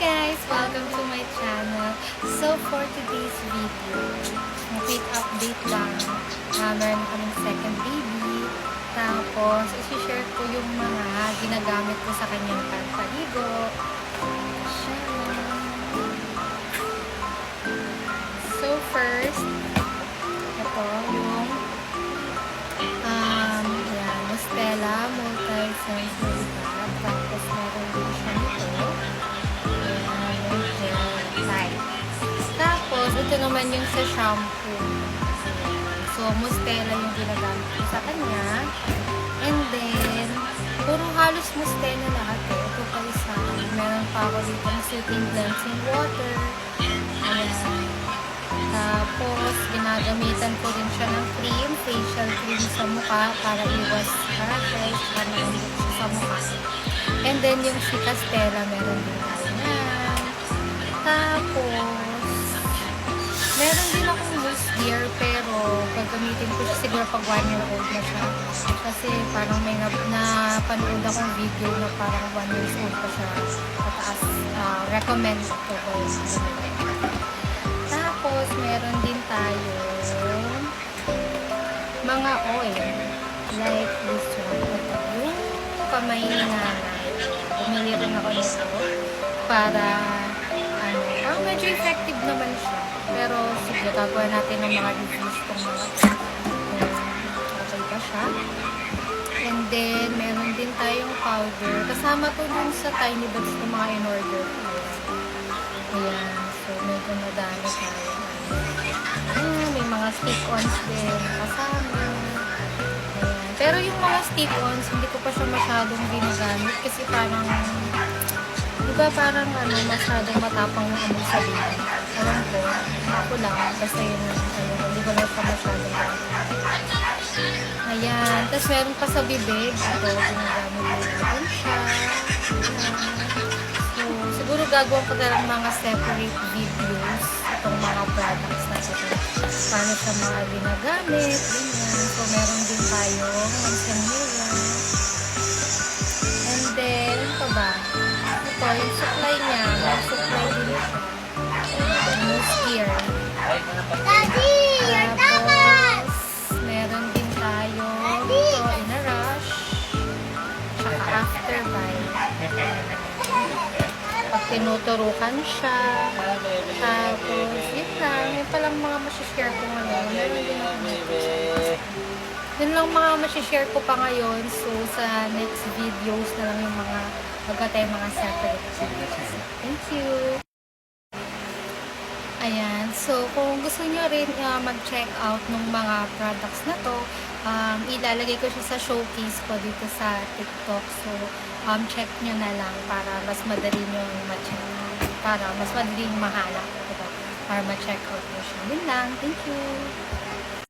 guys! Welcome to my channel. So for today's video, quick update lang. Meron kaming second baby. Tapos, isi-share ko yung mga ginagamit ko sa kanyang pampaligo. So first, ito yung yan, Mustela Multi-Sensory Pad. Tapos meron din siya nito. Tapos, ito naman yung sa shampoo. So, Mustela yung ginagamit ko sa kanya. And then, puro halos Mustela lahat eh. Ito pa isa. Meron pa ako dito ng soothing cleansing water. Ayan. Tapos, ginagamitan ko rin siya ng cream, facial cream sa mukha para iwas rashes, para malambot siya sa mukha. And then, yung si Castella, meron din tayo yan. Tapos, meron din akong loose gear, pero gagamitin ko siya siguro pag 1 year old na siya. Kasi parang may napanood akong video na parang 1 years old pa siya. Pataas, recommend ko ba Tapos, meron din tayo mga oil. Like this one. Ito, yung kamay ni nanay. Bumili rin ako nito para medyo effective naman siya. Pero sige, gagawa natin ng mga reviews kung okay ba siya. And then, meron din tayong powder. Kasama to dun sa tiny bags ng mga in-order ko. Ayan. So, medyo madami tayo. May mga stick-ons din kasama. Ayan. Pero yung mga stick-ons, hindi ko pa siya masyadong ginagamit kasi parang diba parang masyadong matapang yung amoy sa baby. Alam ko, ako lang, basta yun, hindi ko lang siya masyadong ayan. Tapos meron pa sa bibig. Ito, ginagamit natin siya. So, siguro gagawa ko na lang mga separate videos itong mga products na ito. Paano siya mga ginagamit. Ganyan. So, meron din tayong Manzanilla. And then, ito ba? Ito, yung supply niya. May supply din siya. Mousse gear. Daddy, you're done! Meron din tayo ito, in a rush. Tsaka after bite. Pag tinuturukan siya. Tapos, yun lang. May palang mga masishare ko ngayon. Meron din ako nito. Yun lang mga masishare ko pa ngayon. So, sa next videos na lang yung mga magkatay mga separate videos. Thank you! Ayan. So, kung gusto nyo rin mag-check out ng mga products na to, ilalagay ko siya sa showcase ko dito sa TikTok. So, check nyo na lang para mas madali nyo ma-check out. Para mas madali mahanap. Para ma-check out nyo siya. Yun lang. Thank you!